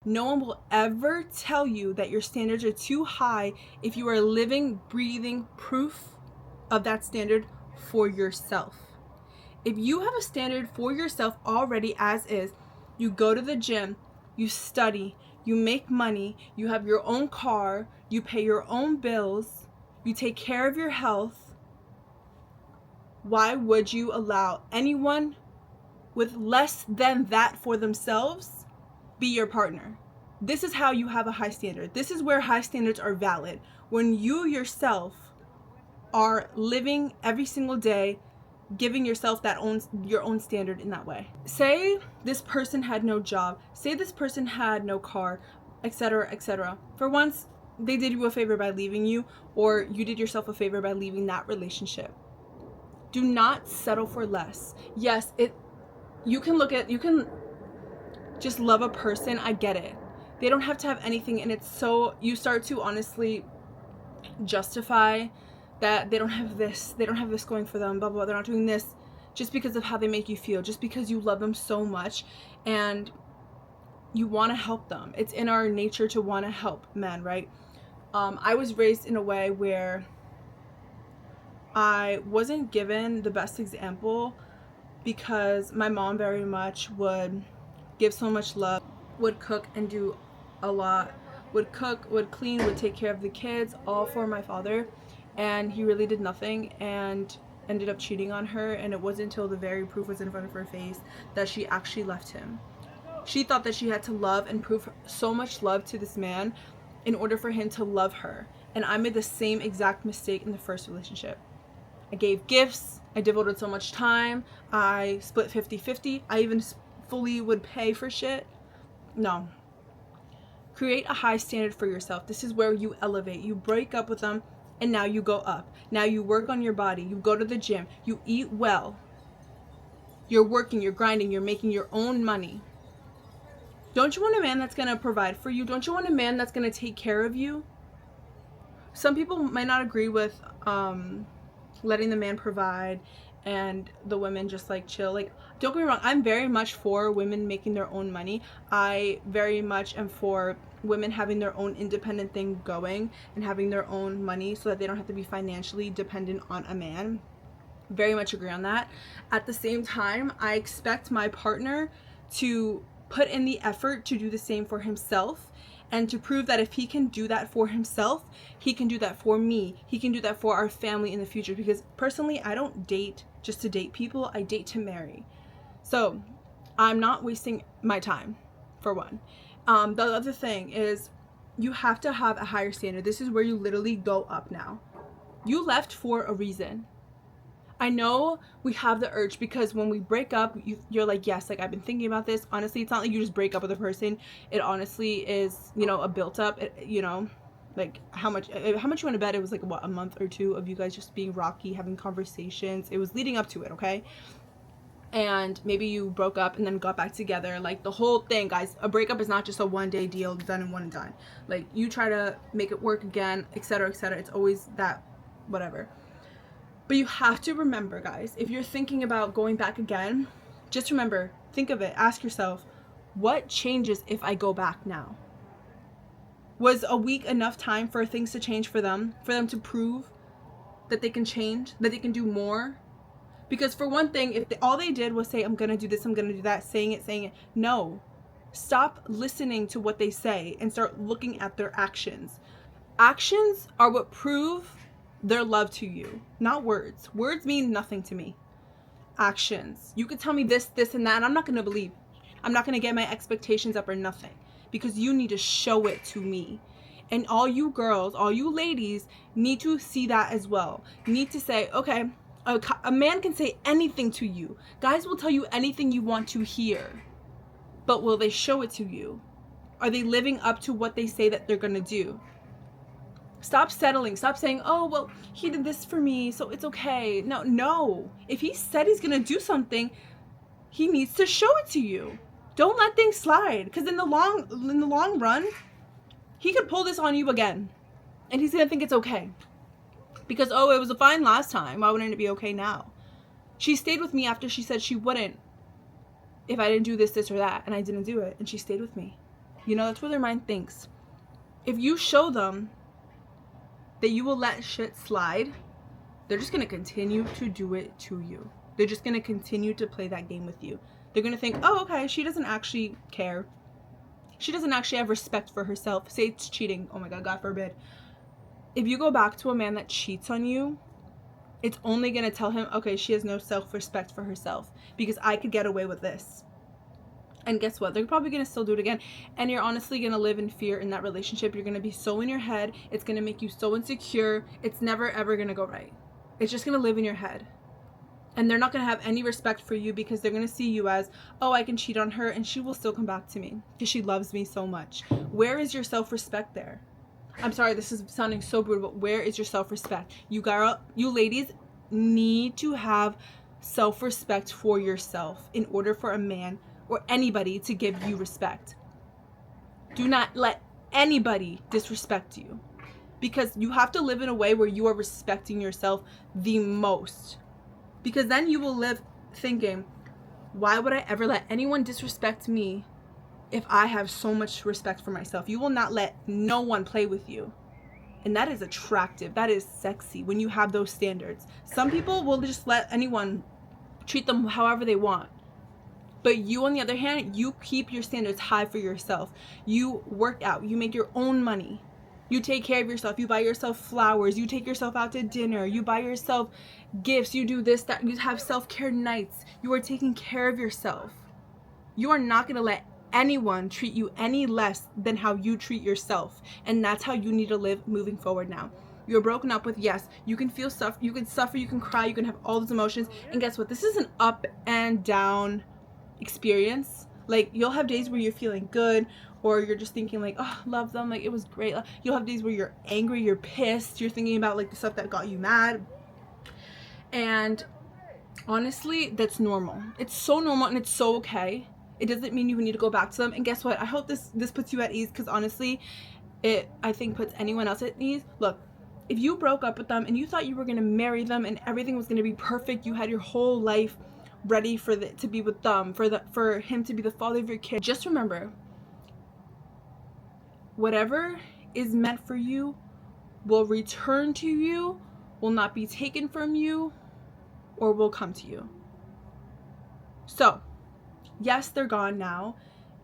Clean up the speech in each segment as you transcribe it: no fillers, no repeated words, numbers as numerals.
No one will ever tell you that your standards are too high if you are living, breathing proof of that standard for yourself. If you have a standard for yourself already as is, you go to the gym, you study, you make money, you have your own car, you pay your own bills, you take care of your health, why would you allow anyone with less than that for themselves be your partner? This is how you have a high standard. This is where high standards are valid. When you yourself are living every single day, giving yourself your own standard in that way. Say this person had no job, say this person had no car, etc., etc. For once, they did you a favor by leaving you, or you did yourself a favor by leaving that relationship. Do not settle for less. Yes, you can just love a person, I get it. They don't have to have anything, and it's so, you start to honestly justify that they don't have this going for them, blah, blah, blah, they're not doing this, just because of how they make you feel, just because you love them so much and you want to help them. It's in our nature to want to help men, right? I was raised in a way where I wasn't given the best example, because my mom very much would give so much love, would cook and do a lot, would cook, would clean, would take care of the kids, all for my father, and he really did nothing and ended up cheating on her. And it wasn't until the very proof was in front of her face that she actually left him. She thought that she had to love and prove so much love to this man in order for him to love her, and I made the same exact mistake in the first relationship. I gave gifts, I devoted so much time, I split 50-50, I even fully would pay for shit. No. Create a high standard for yourself. This is where you elevate. You break up with them, and now you go up. Now you work on your body, you go to the gym, you eat well. You're working, you're grinding, you're making your own money. Don't you want a man that's going to provide for you? Don't you want a man that's going to take care of you? Some people might not agree with letting the man provide and the women just like chill. Like, don't get me wrong, I'm very much for women making their own money. I very much am for women having their own independent thing going and having their own money so that they don't have to be financially dependent on a man. Very much agree on that. At the same time, I expect my partner to put in the effort to do the same for himself, and to prove that if he can do that for himself, he can do that for me. He can do that for our family in the future. Because personally, I don't date just to date people. I date to marry. So I'm not wasting my time, for one. The other thing is, you have to have a higher standard. This is where you literally go up now. You left for a reason. I know we have the urge, because when we break up, you're like, yes, like, I've been thinking about this. Honestly, it's not like you just break up with a person. It honestly is, a built up, like how much you went to bed. It was like, what, a month or two of you guys just being rocky, having conversations. It was leading up to it, okay? And maybe you broke up and then got back together. Like, the whole thing, guys, a breakup is not just a one-day deal, done and one and done. Like, you try to make it work again, etc., etc. It's always that, whatever. But you have to remember, guys, if you're thinking about going back again, just remember, think of it, ask yourself, what changes if I go back now? Was a week enough time for things to change for them to prove that they can change, that they can do more? Because for one thing, if all they did was say, I'm going to do this, I'm going to do that, saying it, no. Stop listening to what they say and start looking at their actions. Actions are what prove their love to you, not words. Words mean nothing to me. Actions. You could tell me this, and that, and I'm not going to believe. I'm not going to get my expectations up or nothing, because you need to show it to me. And all you girls, all you ladies need to see that as well. Need to say, okay, a man can say anything to you. Guys will tell you anything you want to hear. But will they show it to you? Are they living up to what they say that they're going to do? Stop settling. Stop saying, oh, well, he did this for me, so it's okay. No. If he said he's going to do something, he needs to show it to you. Don't let things slide, because in the long run, he could pull this on you again, and he's going to think it's okay. Because, oh, it was fine last time. Why wouldn't it be okay now? She stayed with me after she said she wouldn't if I didn't do this or that, and I didn't do it, and she stayed with me. You know, that's where their mind thinks. If you show them that you will let shit slide, they're just going to continue to do it to you. They're just going to continue to play that game with you. They're going to think, oh, okay, she doesn't actually care. She doesn't actually have respect for herself. Say it's cheating. Oh my God, God forbid. If you go back to a man that cheats on you, it's only going to tell him, okay, she has no self-respect for herself because I could get away with this. And guess what? They're probably going to still do it again. And you're honestly going to live in fear in that relationship. You're going to be so in your head. It's going to make you so insecure. It's never, ever going to go right. It's just going to live in your head. And they're not going to have any respect for you because they're going to see you as, oh, I can cheat on her and she will still come back to me because she loves me so much. Where is your self-respect there? I'm sorry, this is sounding so brutal, but where is your self-respect? You ladies need to have self-respect for yourself in order for a man or anybody to give you respect. Do not let anybody disrespect you, because you have to live in a way where you are respecting yourself the most. Because then you will live thinking, why would I ever let anyone disrespect me if I have so much respect for myself? You will not let no one play with you. And that is attractive. That is sexy when you have those standards. Some people will just let anyone treat them however they want. But you, on the other hand, you keep your standards high for yourself. You work out. You make your own money. You take care of yourself. You buy yourself flowers. You take yourself out to dinner. You buy yourself gifts. You do this, that. You have self-care nights. You are taking care of yourself. You are not going to let anyone treat you any less than how you treat yourself. And that's how you need to live moving forward now. You're broken up with, yes, you can feel suffer, you can cry, you can have all those emotions. And guess what? This is an up and down experience. Like, you'll have days where you're feeling good, or you're just thinking like, oh, love them, like it was great. You'll have days where you're angry, you're pissed, you're thinking about like the stuff that got you mad. And honestly, that's normal. It's so normal and it's so okay. It doesn't mean you need to go back to them. And guess what? I hope this puts you at ease, because honestly, it, I think, puts anyone else at ease. Look, if you broke up with them and you thought you were going to marry them and everything was going to be perfect, you had your whole life ready for to be with them, for him to be the father of your kid, just remember, whatever is meant for you will return to you, will not be taken from you, or will come to you. So, yes, they're gone now.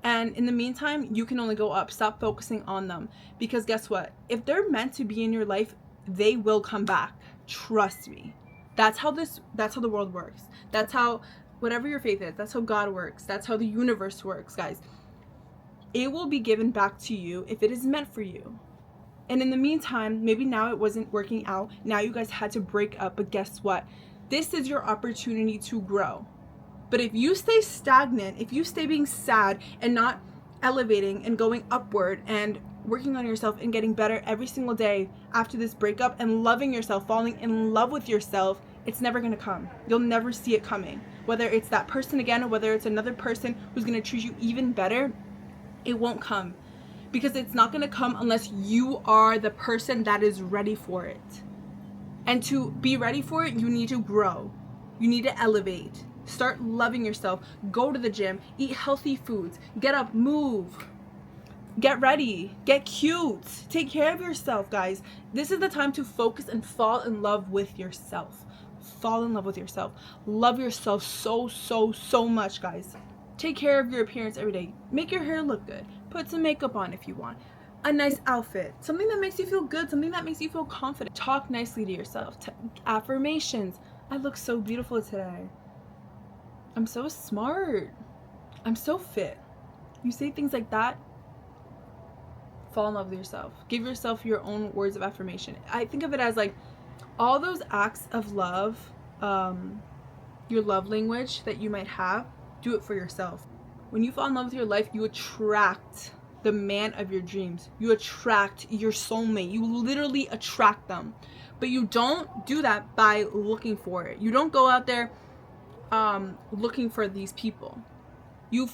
And in the meantime, you can only go up. Stop focusing on them. Because guess what? If they're meant to be in your life, they will come back. Trust me. That's how the world works. That's how, whatever your faith is, that's how God works. That's how the universe works, guys. It will be given back to you if it is meant for you. And in the meantime, maybe now it wasn't working out. Now you guys had to break up. But guess what? This is your opportunity to grow. But if you stay stagnant, if you stay being sad and not elevating and going upward and working on yourself and getting better every single day after this breakup and loving yourself, falling in love with yourself, it's never going to come. You'll never see it coming. Whether it's that person again or whether it's another person who's going to treat you even better, it won't come. Because it's not going to come unless you are the person that is ready for it. And to be ready for it, you need to grow. You need to elevate. Start loving yourself. Go to the gym. Eat healthy foods. Get up. Move. Get ready. Get cute. Take care of yourself, guys. This is the time to focus and fall in love with yourself. Fall in love with yourself. Love yourself so, so, so much, guys. Take care of your appearance every day. Make your hair look good. Put some makeup on if you want. A nice outfit. Something that makes you feel good. Something that makes you feel confident. Talk nicely to yourself. Affirmations. I look so beautiful today. I'm so smart. I'm so fit. You say things like that. Fall in love with yourself. Give yourself your own words of affirmation. I think of it as like all those acts of love, your love language that you might have, do it for yourself. When you fall in love with your life, you attract the man of your dreams. You attract your soulmate. You literally attract them. But you don't do that by looking for it. You don't go out there looking for these people. You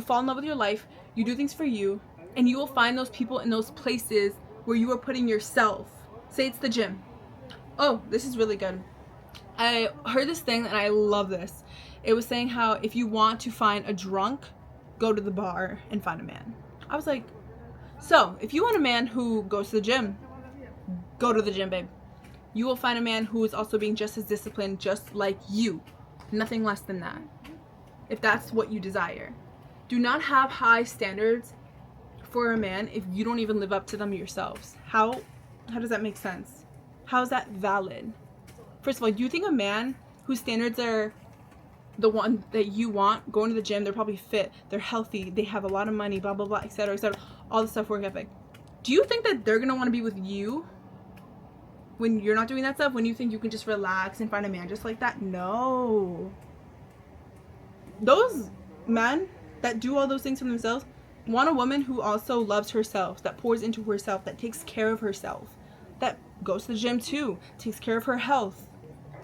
fall in love with your life. You do things for you. And you will find those people in those places where you are putting yourself. Say it's the gym. Oh, this is really good. I heard this thing and I love this. It was saying how if you want to find a drunk, go to the bar and find a man. I was like, so if you want a man who goes to the gym, go to the gym, babe. You will find a man who is also being just as disciplined, just like you. Nothing less than that. If that's what you desire. Do not have high standards for a man if you don't even live up to them yourselves. How does that make sense? How is that valid? First of all, do you think a man whose standards are the one that you want, going to the gym, they're probably fit, they're healthy, they have a lot of money, blah, blah, blah, etc., all the stuff, work ethic. Do you think that they're going to want to be with you when you're not doing that stuff? When you think you can just relax and find a man just like that? No. Those men that do all those things for themselves want a woman who also loves herself, that pours into herself, that takes care of herself, that goes to the gym too, takes care of her health.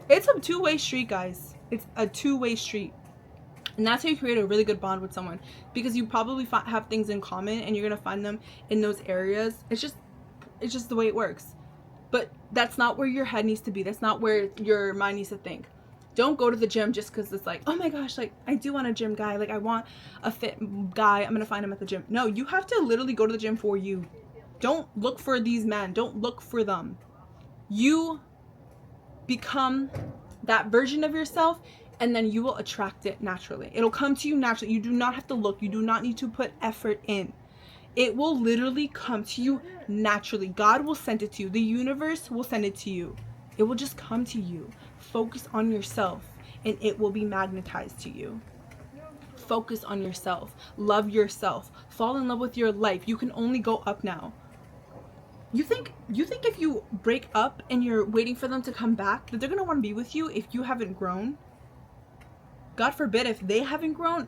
It's a two-way street, guys. It's a two-way street. And that's how you create a really good bond with someone, because you probably have things in common and you're going to find them in those areas. It's just the way it works. But that's not where your head needs to be. That's not where your mind needs to think. Don't go to the gym just because it's like, oh my gosh, like I do want a gym guy. Like I want a fit guy. I'm going to find him at the gym. No, you have to literally go to the gym for you. Don't look for these men. Don't look for them. You become that version of yourself, and then you will attract it naturally. It'll come to you naturally. You do not have to look. You do not need to put effort in. It will literally come to you naturally. God will send it to you. The universe will send it to you. It will just come to you. Focus on yourself and it will be magnetized to you. Focus on yourself. Love yourself. Fall in love with your life. You can only go up now. You think if you break up and you're waiting for them to come back, that they're going to want to be with you if you haven't grown? God forbid if they haven't grown.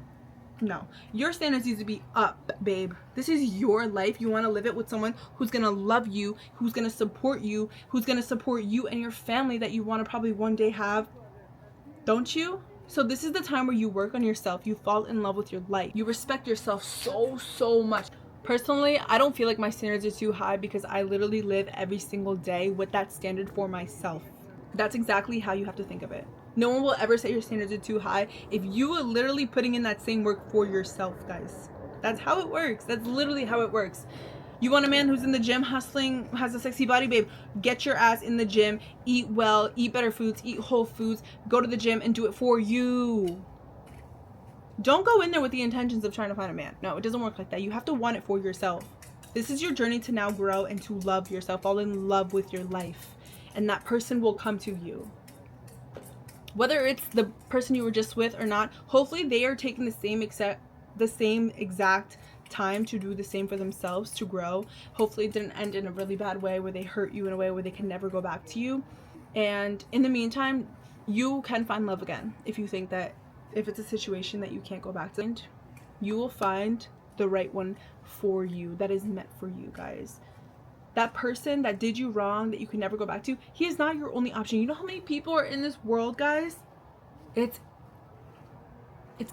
No. Your standards need to be up, babe. This is your life. You want to live it with someone who's going to love you, who's going to support you, who's going to support you and your family that you want to probably one day have. Don't you? So this is the time where you work on yourself. You fall in love with your life. You respect yourself so much. Personally, I don't feel like my standards are too high because I literally live every single day with that standard for myself. That's exactly how you have to think of it. No one will ever say your standards are too high if you are literally putting in that same work for yourself, guys. That's how it works. That's literally how it works. You want a man who's in the gym hustling, has a sexy body, babe, get your ass in the gym, eat well, eat better foods, eat whole foods, go to the gym and do it for you. Don't go in there with the intentions of trying to find a man. No, it doesn't work like that. You have to want it for yourself. This is your journey to now grow and to love yourself, fall in love with your life. And that person will come to you. Whether it's the person you were just with or not, hopefully they are taking the same exact time to do the same for themselves, to grow. Hopefully it didn't end in a really bad way where they hurt you in a way where they can never go back to you. And in the meantime, you can find love again. If you think that if it's a situation that you can't go back to, you will find the right one for you, that is meant for you, guys. That person that did you wrong, that you can never go back to, he is not your only option. You know how many people are in this world, guys? It's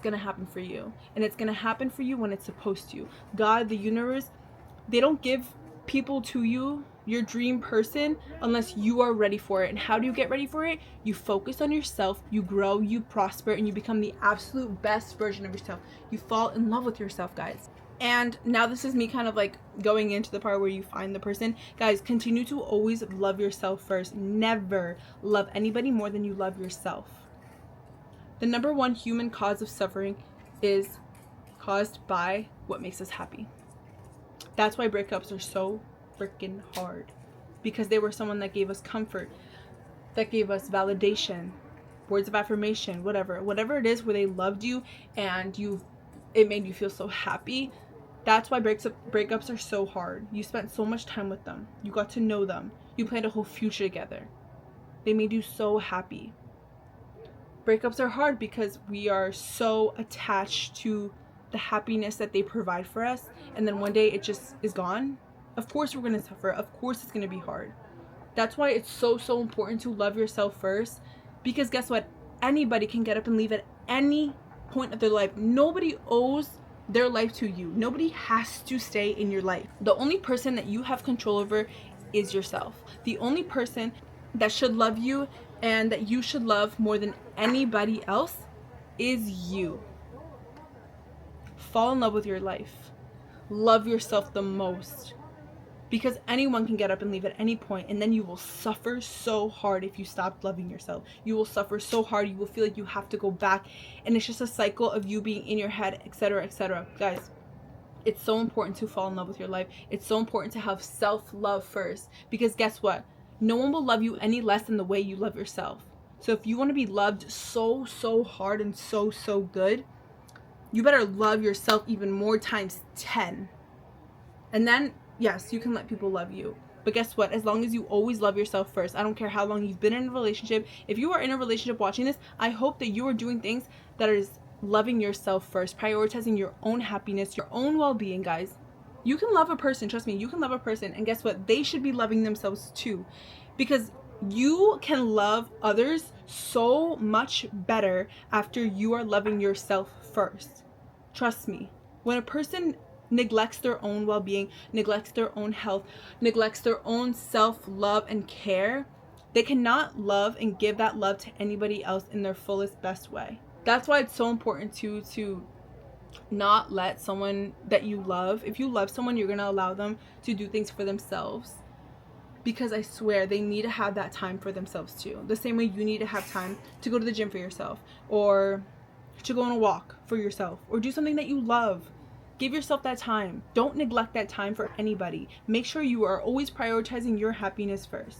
gonna happen for you. And it's gonna happen for you when it's supposed to. God, the universe, they don't give people to you, your dream person, unless you are ready for it. And how do you get ready for it? You focus on yourself, you grow, you prosper, and you become the absolute best version of yourself. You fall in love with yourself, guys. And now this is me kind of like going into the part where you find the person. Guys, continue to always love yourself first. Never love anybody more than you love yourself. The number one human cause of suffering is caused by what makes us happy. That's why breakups are so freaking hard, because they were someone that gave us comfort, that gave us validation, words of affirmation, whatever it is, where they loved you and it made you feel so happy. That's why breakups are so hard. You spent so much time with them. You got to know them. You planned a whole future together. They made you so happy. Breakups are hard because we are so attached to the happiness that they provide for us, and then one day it just is gone. Of course we're going to suffer. Of course it's going to be hard. That's why it's so important to love yourself first, because guess what? Anybody can get up and leave at any point of their life. Nobody owes their life to you. Nobody has to stay in your life. The only person that you have control over is yourself. The only person that should love you and that you should love more than anybody else is you. Fall in love with your life. love yourself the most. Because anyone can get up and leave at any point, and then you will suffer so hard if you stop loving yourself. You will suffer so hard, you will feel like you have to go back, and it's just a cycle of you being in your head, etc., etc. Guys, it's so important to fall in love with your life. It's so important to have self-love first, because guess what? No one will love you any less than the way you love yourself. So if you want to be loved so hard and so good, you better love yourself even more times 10. And then, yes, you can let people love you. But guess what? As long as you always love yourself first, I don't care how long you've been in a relationship. If you are in a relationship watching this, I hope that you are doing things that is loving yourself first, prioritizing your own happiness, your own well-being, guys. You can love a person, trust me, you can love a person, and guess what? They should be loving themselves too. Because you can love others so much better after you are loving yourself first. Trust me. When a person neglects their own well-being, neglects their own health, neglects their own self-love and care, they cannot love and give that love to anybody else in their fullest best way. That's why it's so important to not let someone that you love, if you love someone, you're going to allow them to do things for themselves. Because I swear they need to have that time for themselves too. The same way you need to have time to go to the gym for yourself, or to go on a walk for yourself, or do something that you love. Give yourself that time. Don't neglect that time for anybody. Make sure you are always prioritizing your happiness first.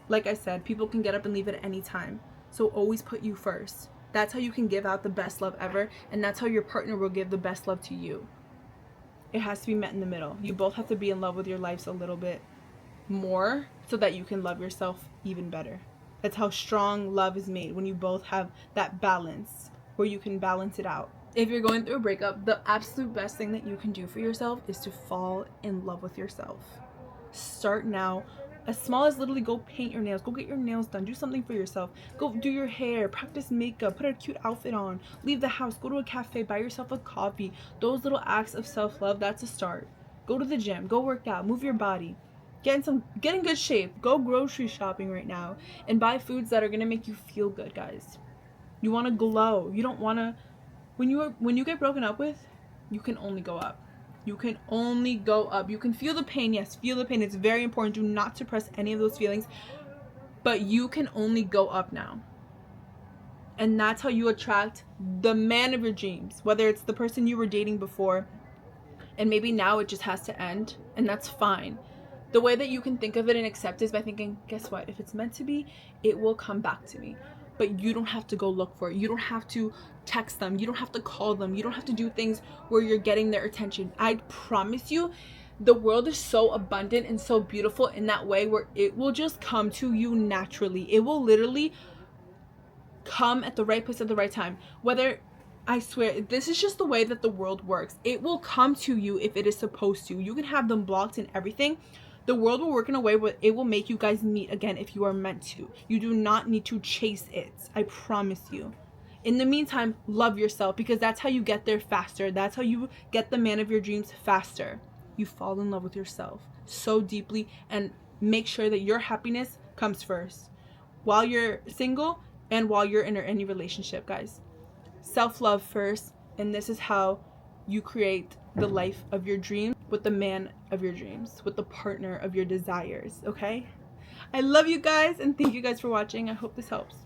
Like I said, people can get up and leave at any time. So always put you first. That's how you can give out the best love ever, and that's how your partner will give the best love to you. It has to be met in the middle. You both have to be in love with your lives a little bit more so that you can love yourself even better. That's how strong love is made, when you both have that balance where you can balance it out. If you're going through a breakup, the absolute best thing that you can do for yourself is to fall in love with yourself. Start now. As small as literally go paint your nails, go get your nails done, do something for yourself, go do your hair, practice makeup, put a cute outfit on, leave the house, go to a cafe, buy yourself a coffee. Those little acts of self-love, that's a start. Go to the gym, go work out, move your body, get in good shape, go grocery shopping right now, and buy foods that are gonna make you feel good, guys. You want to glow. You don't want to, when you get broken up with, you can only go up. You can only go up. You can feel the pain. Yes, feel the pain. It's very important. Do not suppress any of those feelings. But you can only go up now. And that's how you attract the man of your dreams. Whether it's the person you were dating before, and maybe now it just has to end, and that's fine. The way that you can think of it and accept is by thinking, guess what? If it's meant to be, it will come back to me. But you don't have to go look for it. You don't have to text them. You don't have to call them. You don't have to do things where you're getting their attention. I promise you, the world is so abundant and so beautiful in that way, where it will just come to you naturally. It will literally come at the right place at the right time. Whether, I swear, this is just the way that the world works. It will come to you if it is supposed to. You can have them blocked and everything. The world will work in a way where it will make you guys meet again if you are meant to. You do not need to chase it. I promise you. In the meantime, love yourself, because that's how you get there faster. That's how you get the man of your dreams faster. You fall in love with yourself so deeply, and make sure that your happiness comes first while you're single and while you're in any relationship, guys. Self-love first, and this is how you create the life of your dreams with the man of your dreams, with the partner of your desires, okay? I love you guys, and thank you guys for watching. I hope this helps.